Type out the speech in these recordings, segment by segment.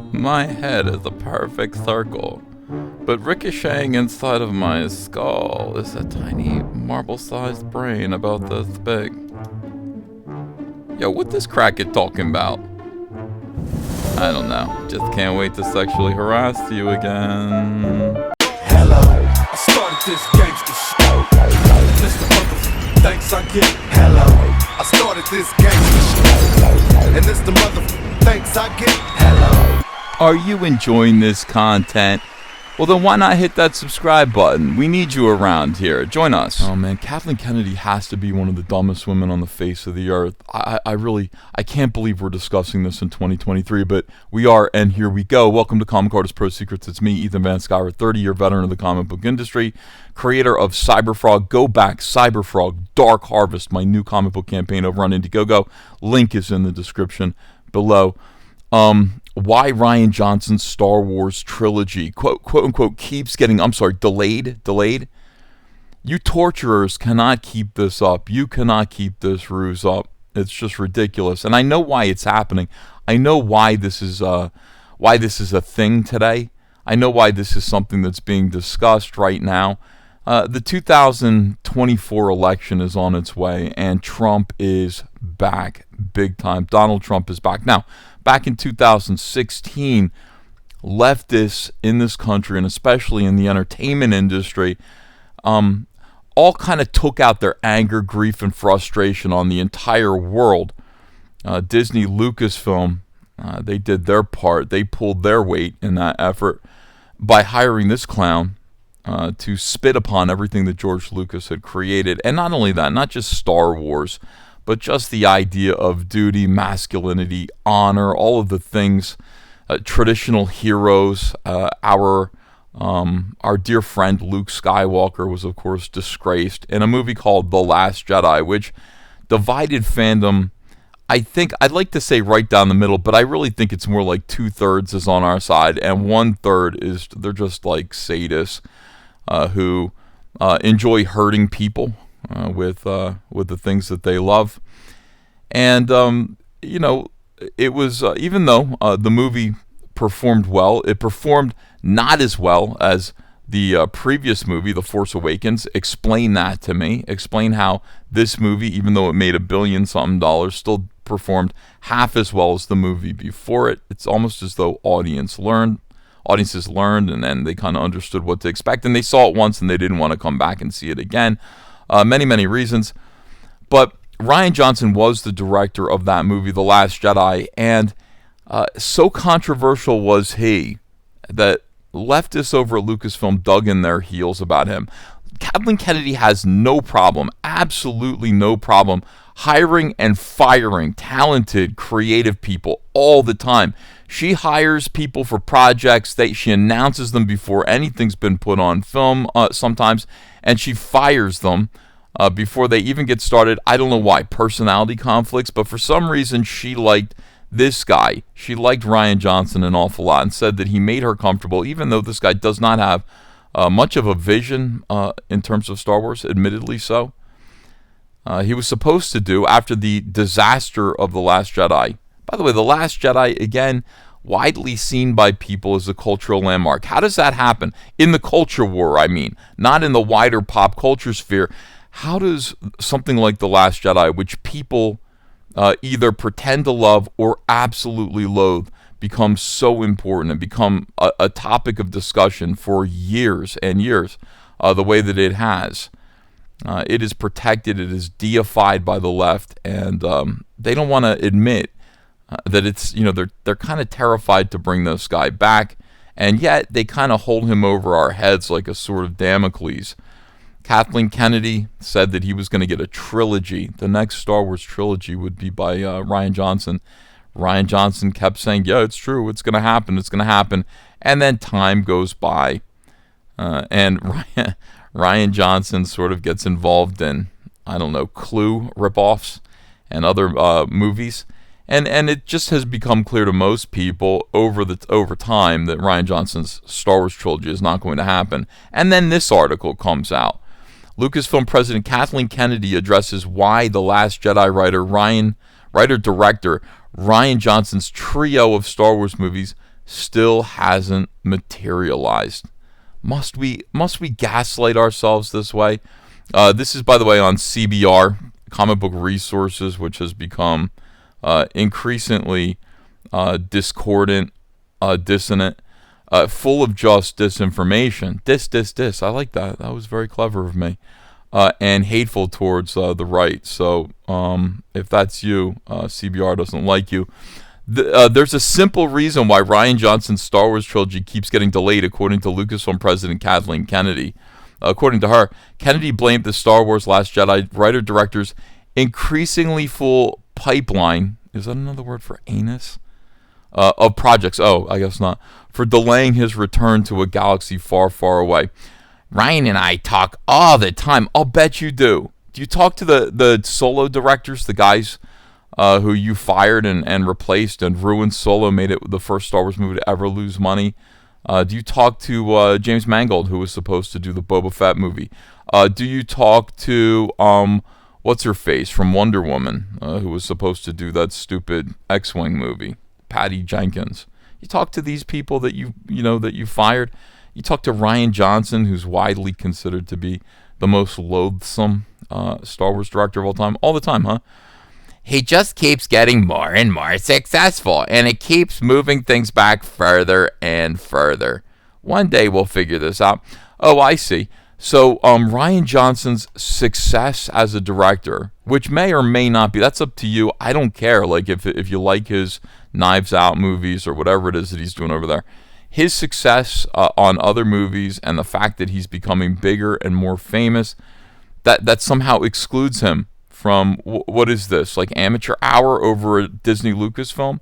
My head is a perfect circle, but ricocheting inside of my skull is a tiny marble-sized brain about this big. Yo, what this crackhead talking about? I don't know. Just can't wait to sexually harass you again. Hello, I started this gangster shit. And this the motherfucking thanks I get. Hello, I started this gangster shit. And this the motherfucking thanks I get. Hello. Are you enjoying this content? Well, then why not hit that subscribe button? We need you around here. Join us. Oh man, Kathleen Kennedy has to be one of the dumbest women on the face of the earth. I can't believe we're discussing this in 2023, but we are, and here we go. Welcome to Comic Artist Pro Secrets. It's me, Ethan Van Skyver, 30-year veteran of the comic book industry, creator of Cyberfrog, Go Back, Cyberfrog, Dark Harvest, my new comic book campaign over on Indiegogo. Link is in the description below. Why Rian Johnson's Star Wars trilogy, quote unquote, keeps getting, delayed. You torturers cannot keep this up. You cannot keep this ruse up. It's just ridiculous. And I know why it's happening. I know why this is a thing today. I know why this is something that's being discussed right now. The 2024 election is on its way, and Trump is back big time. Donald Trump is back. Now, back in 2016, leftists in this country, and especially in the entertainment industry, all kind of took out their anger, grief, and frustration on the entire world. Disney, Lucasfilm, they did their part. They pulled their weight in that effort by hiring this clown to spit upon everything that George Lucas had created. And not only that, not just Star Wars, but just the idea of duty, masculinity, honor, all of the things, traditional heroes. Our dear friend Luke Skywalker was, of course, disgraced in a movie called The Last Jedi, which divided fandom, I think, I'd like to say right down the middle, but I really think it's more like 2/3 is on our side, and 1/3 is they're just like sadists who enjoy hurting people with the things that they love. And it was even though the movie performed well, it performed not as well as the previous movie, The Force Awakens. Explain that to me. Explain how this movie, even though it made $1 billion something, still performed half as well as the movie before it. It's almost as though audiences learned, and then they kind of understood what to expect, and they saw it once and they didn't want to come back and see it again. Many reasons. But Rian Johnson was the director of that movie, The Last Jedi, and so controversial was he that leftists over at Lucasfilm dug in their heels about him. Kathleen Kennedy has no problem, absolutely no problem, hiring and firing talented, creative people all the time. She hires people for projects, she announces them before anything's been put on film sometimes, and she fires them before they even get started. I don't know why, personality conflicts, but for some reason she liked this guy. She liked Rian Johnson an awful lot and said that he made her comfortable, even though this guy does not have much of a vision in terms of Star Wars, admittedly so. He was supposed to do, after the disaster of The Last Jedi. By the way, The Last Jedi, again, widely seen by people as a cultural landmark. How does that happen? In the culture war, I mean, not in the wider pop culture sphere. How does something like The Last Jedi, which people either pretend to love or absolutely loathe, become so important and become a topic of discussion for years and years, the way that it has? It is protected, it is deified by the left, and they don't want to admit that it's, they're kind of terrified to bring this guy back, and yet they kind of hold him over our heads like a sword of Damocles. Kathleen Kennedy said that he was going to get a trilogy. The next Star Wars trilogy would be by Rian Johnson. Rian Johnson kept saying, yeah, it's true, it's going to happen. And then time goes by, and Rian Johnson sort of gets involved in, Clue ripoffs and other movies. And it just has become clear to most people over time that Rian Johnson's Star Wars trilogy is not going to happen. And then this article comes out. Lucasfilm President Kathleen Kennedy addresses why The Last Jedi writer-director Rian Johnson's trio of Star Wars movies still hasn't materialized. Must we gaslight ourselves this way? This is, by the way, on CBR, Comic Book Resources, which has become increasingly discordant, dissonant, full of just disinformation. Dis. I like that. That was very clever of me. And hateful towards the right. So if that's you, CBR doesn't like you. There's a simple reason why Rian Johnson's Star Wars trilogy keeps getting delayed, according to Lucasfilm President Kathleen Kennedy. According to her, Kennedy blamed the Star Wars Last Jedi writer-director's increasingly full pipeline, is that another word for anus? Of projects, I guess not, for delaying his return to a galaxy far, far away. Ryan and I talk all the time. I'll bet you do. Do you talk to the Solo directors, the guys who you fired and replaced and ruined Solo, made it the first Star Wars movie to ever lose money? Do you talk to James Mangold, who was supposed to do the Boba Fett movie? Do you talk to what's her face from Wonder Woman, who was supposed to do that stupid X-Wing movie, Patty Jenkins? You talk to these people that you fired. You talk to Rian Johnson, who's widely considered to be the most loathsome Star Wars director of all the time, huh? He just keeps getting more and more successful, and it keeps moving things back further and further. One day we'll figure this out. Oh, I see. So Rian Johnson's success as a director, which may or may not be, that's up to you. I don't care. Like if you like his Knives Out movies or whatever it is that he's doing over there, his success on other movies and the fact that he's becoming bigger and more famous, that somehow excludes him from what is this, like amateur hour over a Disney Lucasfilm?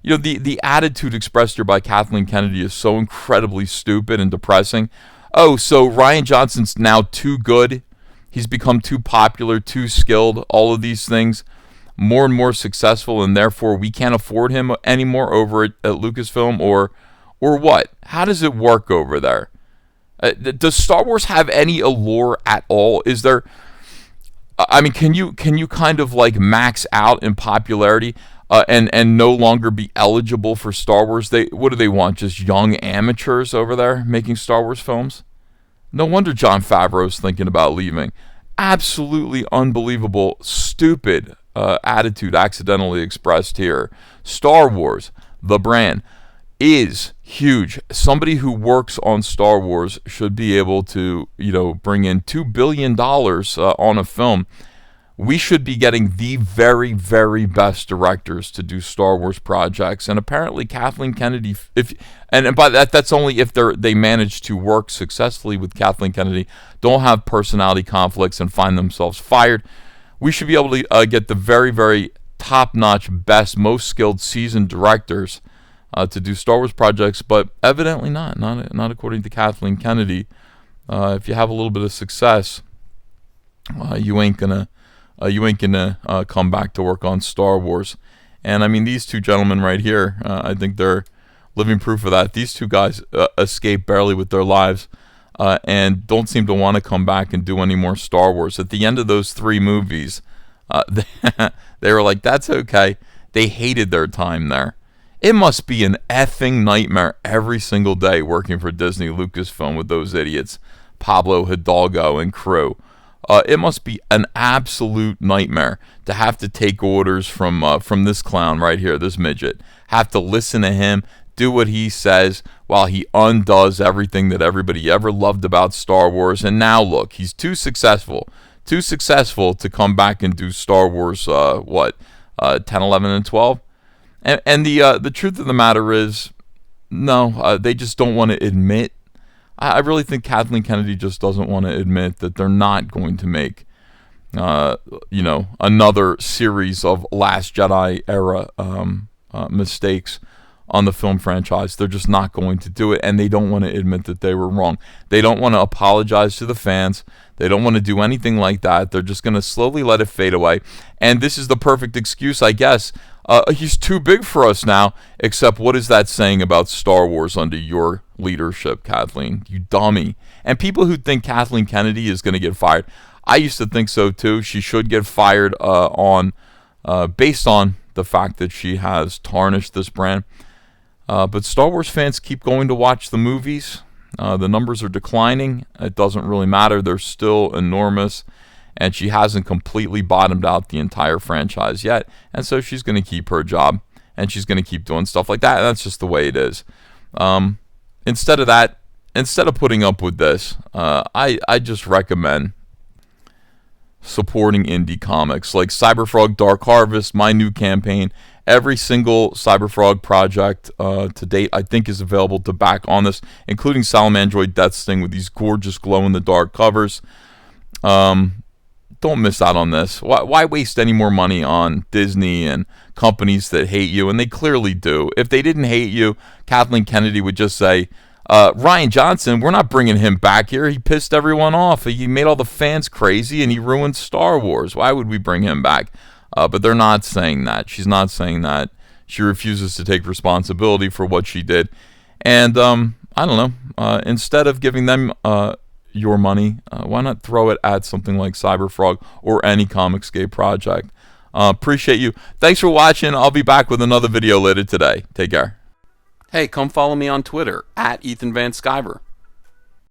You know, the attitude expressed here by Kathleen Kennedy is so incredibly stupid and depressing. Oh, so Rian Johnson's now too good. He's become too popular, too skilled, all of these things, more and more successful, and therefore we can't afford him anymore over at Lucasfilm, or what? How does it work over there? Does Star Wars have any allure at all? Is there... I mean, can you kind of like max out in popularity and no longer be eligible for Star Wars? What do they want? Just young amateurs over there making Star Wars films? No wonder Jon Favreau's thinking about leaving. Absolutely unbelievable, stupid attitude accidentally expressed here. Star Wars, the brand, is huge. Somebody who works on Star Wars should be able to, bring in $2 billion on a film. We should be getting the very, very best directors to do Star Wars projects. And apparently Kathleen Kennedy, and by that's only if they manage to work successfully with Kathleen Kennedy, don't have personality conflicts and find themselves fired. We should be able to get the very, very top-notch, best, most skilled, seasoned directors to do Star Wars projects, but evidently not according to Kathleen Kennedy. If you have a little bit of success, you ain't gonna come back to work on Star Wars. And I mean, these two gentlemen right here, I think they're living proof of that. These two guys escape barely with their lives and don't seem to want to come back and do any more Star Wars. At the end of those 3 movies, they were like, that's okay. They hated their time there. It must be an effing nightmare every single day working for Disney Lucasfilm with those idiots, Pablo Hidalgo and crew. It must be an absolute nightmare to have to take orders from this clown right here, this midget. Have to listen to him, do what he says, while he undoes everything that everybody ever loved about Star Wars. And now look, he's too successful to come back and do Star Wars, 10, 11, and 12? And the truth of the matter is, no, they just don't want to admit. I really think Kathleen Kennedy just doesn't want to admit that they're not going to make, another series of Last Jedi era mistakes on the film franchise. They're just not going to do it, and they don't want to admit that they were wrong. They don't want to apologize to the fans. They don't want to do anything like that. They're just going to slowly let it fade away. And this is the perfect excuse, I guess. He's too big for us now, except what is that saying about Star Wars under your leadership, Kathleen? You dummy. And people who think Kathleen Kennedy is going to get fired, I used to think so too. She should get fired based on the fact that she has tarnished this brand. But Star Wars fans keep going to watch the movies. The numbers are declining. It doesn't really matter. They're still enormous. And she hasn't completely bottomed out the entire franchise yet. And so she's going to keep her job. And she's going to keep doing stuff like that. And that's just the way it is. Instead of putting up with this, I just recommend supporting indie comics like Cyberfrog Dark Harvest, my new campaign. Every single Cyberfrog project to date, I think, is available to back on this, including Salamandroid Death Sting with these gorgeous glow-in-the-dark covers. Don't miss out on this. Why waste any more money on Disney and companies that hate you? And they clearly do. If they didn't hate you, Kathleen Kennedy would just say, Rian Johnson, we're not bringing him back here. He pissed everyone off. He made all the fans crazy, and he ruined Star Wars. Why would we bring him back? But they're not saying that. She's not saying that. She refuses to take responsibility for what she did. And, I don't know, instead of giving them your money, why not throw it at something like Cyberfrog or any Comicscape project? Appreciate you. Thanks for watching. I'll be back with another video later today. Take care. Hey, come follow me on Twitter, @EthanVanSkyver.